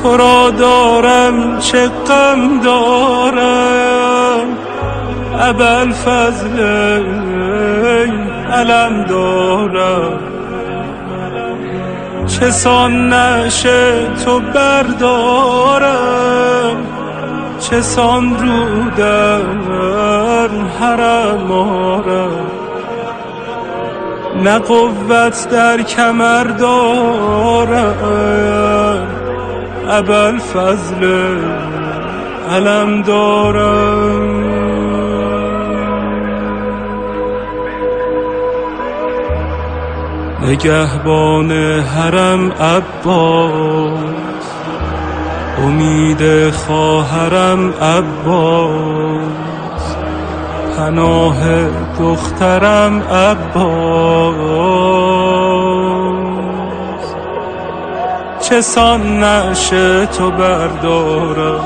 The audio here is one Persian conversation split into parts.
تو را دارم چه غم دارم، ابوالفضل علم دارم. چه سان نعش تو بردارم، چه سان رو در حرم آرم. نه قوت در کمر دارم، ابوالفضل علم دارم. نگهبان حرم عباس، امید خواهرم عباس، پناه دخترم عباس. چه سان نعش تو بردارم،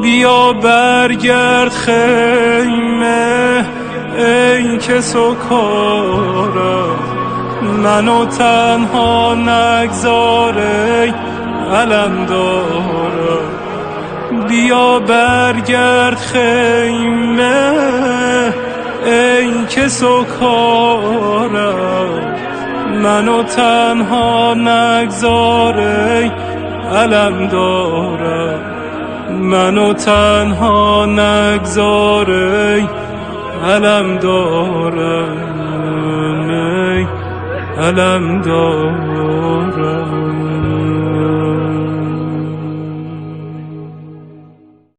بیا برگرد خیمه ای که سکارم، منو تنها نگذار ای علم دارم. بیا برگرد خیمه ای که سکارم، منو تنها نگذار ای علم دارم. منو تنها نگذار ای علم دارم، ای علم دارم.